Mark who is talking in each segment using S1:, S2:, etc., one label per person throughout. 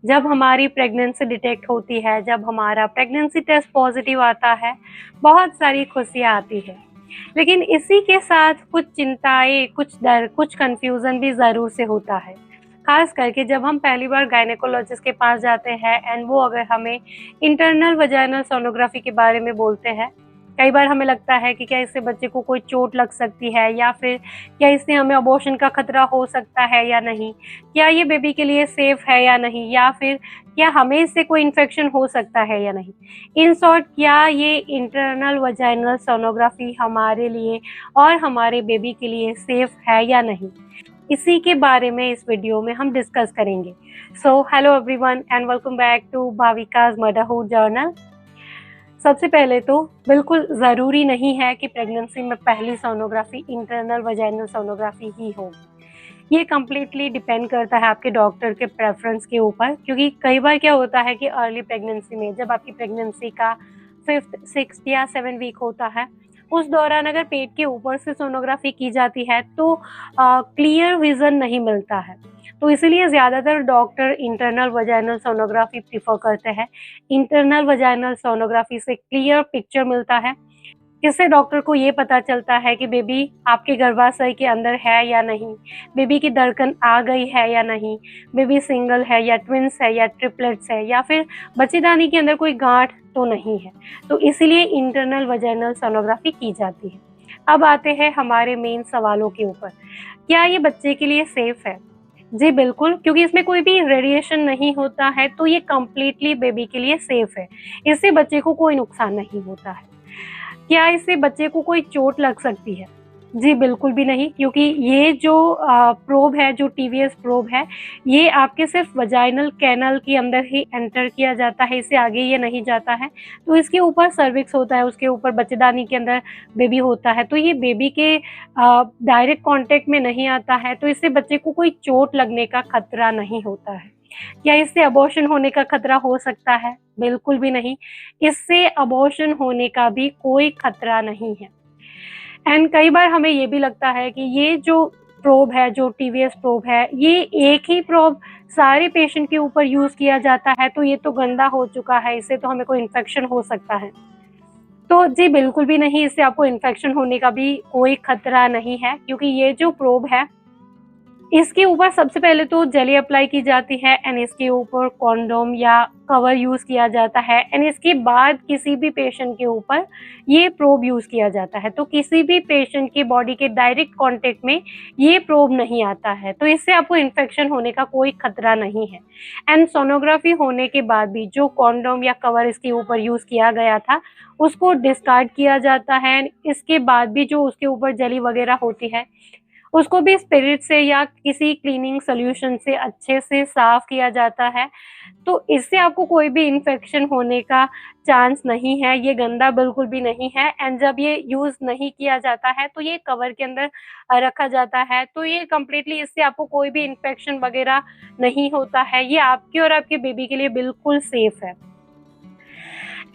S1: जब हमारी pregnancy detect होती है, जब हमारा प्रेगनेंसी टेस्ट पॉजिटिव आता है, बहुत सारी खुशियाँ आती है। लेकिन इसी के साथ कुछ चिंताएँ, कुछ डर, कुछ कन्फ्यूज़न भी ज़रूर से होता है। ख़ास करके जब हम पहली बार गायनेकोलॉजिस्ट के पास जाते हैं एंड वो अगर हमें इंटरनल वजाइनल सोनोग्राफी के बारे में बोलते हैं, कई बार हमें लगता है कि क्या इससे बच्चे को कोई चोट लग सकती है या फिर क्या इससे हमें अबॉर्शन का खतरा हो सकता है या नहीं? क्या ये बेबी के लिए सेफ है या नहीं? या फिर क्या हमें इससे कोई इन्फेक्शन हो सकता है या नहीं? इन शॉर्ट क्या ये इंटरनल वजाइनल सोनोग्राफी हमारे लिए और हमारे बेबी के लिए सेफ है या नहीं? इसी के बारे में इस वीडियो में हम डिस्कस करेंगे। So hello everyone and welcome back to Bhavika's motherhood journal. सबसे पहले तो बिल्कुल ज़रूरी नहीं है कि प्रेगनेंसी में पहली सोनोग्राफी इंटरनल वजाइनल सोनोग्राफी ही हो। ये कंप्लीटली डिपेंड करता है आपके डॉक्टर के प्रेफ़रेंस के ऊपर, क्योंकि कई बार क्या होता है कि अर्ली प्रेगनेंसी में जब आपकी प्रेगनेंसी का 5th, 6th या 7 वीक होता है, उस दौरान अगर पेट के ऊपर से सोनोग्राफी की जाती है तो क्लियर विज़न नहीं मिलता है। तो इसीलिए ज़्यादातर doctor internal vaginal sonography prefer करते हैं। इंटरनल वजाइनल सोनोग्राफी से क्लियर पिक्चर मिलता है। इससे डॉक्टर को ये पता चलता है कि बेबी आपके गर्भाशय के अंदर है या नहीं, बेबी की धड़कन आ गई है या नहीं, बेबी सिंगल है या ट्विन्स है या ट्रिपलेट्स है या फिर बच्चेदानी के अंदर कोई गांठ तो नहीं है। तो इसीलिए इंटरनल वजाइनल सोनोग्राफी की जाती है। अब आते हैं हमारे मेन सवालों के ऊपर। क्या ये बच्चे के लिए सेफ है? जी बिल्कुल, क्योंकि इसमें कोई भी रेडिएशन नहीं होता है, तो ये कंप्लीटली बेबी के लिए सेफ है। इससे बच्चे को कोई नुकसान नहीं होता है। क्या इससे बच्चे को कोई चोट लग सकती है? जी, बिल्कुल भी नहीं, क्योंकि ये जो प्रोब है, जो टीवीएस प्रोब है, ये आपके सिर्फ़ वजाइनल कैनल के अंदर ही एंटर किया जाता है, इससे आगे ये नहीं जाता है। तो इसके ऊपर सर्विक्स होता है, उसके ऊपर बच्चेदानी के अंदर बेबी होता है, तो ये बेबी के डायरेक्ट कॉन्टैक्ट में नहीं आता है, तो इससे बच्चे को कोई चोट लगने का खतरा नहीं होता है। क्या इससे अबॉर्शन होने का खतरा हो सकता है? बिल्कुल भी नहीं। इससे अबॉर्शन होने का भी कोई खतरा नहीं है। एंड कई बार हमें ये भी लगता है कि ये जो प्रोब है, जो टीवीएस प्रोब है, ये एक ही प्रोब सारे पेशेंट के ऊपर यूज़ किया जाता है, तो ये तो गंदा हो चुका है, इससे तो हमें कोई इन्फेक्शन हो सकता है। तो जी, बिल्कुल भी नहीं, इससे आपको इन्फेक्शन होने का भी कोई खतरा नहीं है, क्योंकि ये जो प्रोब है, इसके ऊपर सबसे पहले तो जेली अप्लाई की जाती है एंड इसके ऊपर कॉन्डोम या कवर यूज़ किया जाता है एंड इसके बाद किसी भी पेशेंट के ऊपर ये प्रोब यूज़ किया जाता है। तो किसी भी पेशेंट की बॉडी के डायरेक्ट कॉन्टैक्ट में ये प्रोब नहीं आता है, तो इससे आपको इन्फेक्शन होने का कोई खतरा नहीं है। एंड सोनोग्राफी होने के बाद भी जो कॉन्डोम या कवर इसके ऊपर यूज़ किया गया था, उसको डिस्कार्ड किया जाता है। इसके बाद भी जो उसके ऊपर जेली वगैरह होती है, उसको भी स्पिरिट से या किसी क्लीनिंग सॉल्यूशन से अच्छे से साफ किया जाता है। तो इससे आपको कोई भी इन्फेक्शन होने का चांस नहीं है, ये गंदा बिल्कुल भी नहीं है। एंड जब ये यूज़ नहीं किया जाता है, तो ये कवर के अंदर रखा जाता है, तो ये कंप्लीटली इससे आपको कोई भी इन्फेक्शन वगैरह नहीं होता है। ये आपके और आपके बेबी के लिए बिल्कुल सेफ है।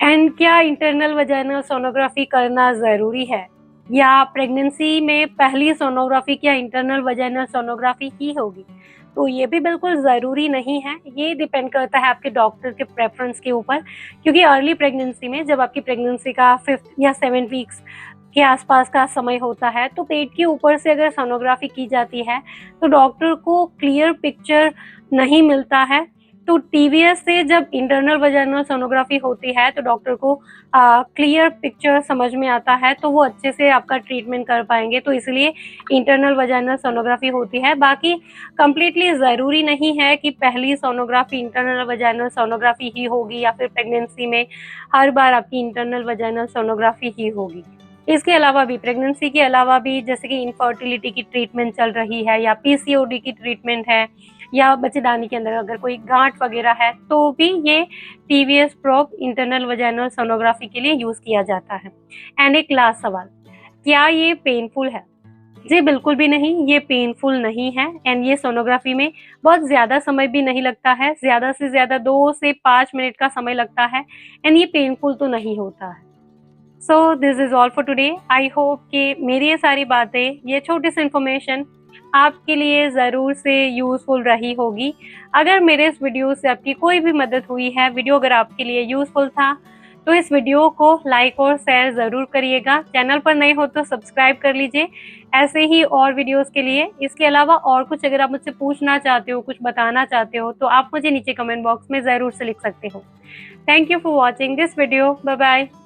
S1: एंड क्या इंटरनल वजाइनल सोनोग्राफी करना ज़रूरी है? या प्रेगनेंसी में पहली सोनोग्राफी क्या इंटरनल वजाइनल सोनोग्राफी ही होगी? तो ये भी बिल्कुल ज़रूरी नहीं है, ये डिपेंड करता है आपके डॉक्टर के प्रेफ़रेंस के ऊपर, क्योंकि अर्ली प्रेगनेंसी में जब आपकी प्रेगनेंसी का 5th या 7 वीक्स के आसपास का समय होता है, तो पेट के ऊपर से अगर सोनोग्राफी की जाती है, तो डॉक्टर को क्लियर पिक्चर नहीं मिलता है। तो टीवीएस से जब इंटरनल वजाइनल सोनोग्राफी होती है, तो डॉक्टर को क्लियर पिक्चर समझ में आता है, तो वो अच्छे से आपका ट्रीटमेंट कर पाएँगे, तो इसलिए इंटरनल वजाइनल सोनोग्राफी होती है। बाकी कंप्लीटली ज़रूरी नहीं है कि पहली सोनोग्राफी इंटरनल वजाइनल सोनोग्राफी ही होगी या फिर प्रेगनेंसी में हर बार आपकी इंटरनल वजाइनल सोनोग्राफी ही होगी। इसके अलावा भी प्रेगनेंसी के अलावा भी जैसे कि इनफर्टिलिटी की ट्रीटमेंट चल रही है या पीसीओडी की ट्रीटमेंट है या बच्चेदानी के अंदर अगर कोई गांठ वगैरह है, तो भी ये TVS probe internal vaginal sonography के लिए यूज़ किया जाता है। एंड एक लास्ट सवाल, क्या ये पेनफुल है? जी, बिल्कुल भी नहीं, ये पेनफुल नहीं है एंड ये सोनोग्राफी में बहुत ज़्यादा समय भी नहीं लगता है, ज़्यादा से ज़्यादा 2 से 5 मिनट का समय लगता है एंड ये पेनफुल तो नहीं होता है। So this is all for today. I hope कि मेरी ये सारी बातें, ये छोटी सी इन्फॉर्मेशन आपके लिए ज़रूर से यूज़फुल रही होगी। अगर मेरे इस वीडियो से आपकी कोई भी मदद हुई है, वीडियो अगर आपके लिए यूज़फुल था, तो इस वीडियो को लाइक और शेयर ज़रूर करिएगा। चैनल पर नए हो तो सब्सक्राइब कर लीजिए ऐसे ही और वीडियोज़ के लिए। इसके अलावा और कुछ अगर आप मुझसे पूछना चाहते हो, कुछ बताना चाहते हो, तो आप मुझे नीचे कमेंट बॉक्स में ज़रूर से लिख सकते हो। Thank you for watching this video. Bye bye.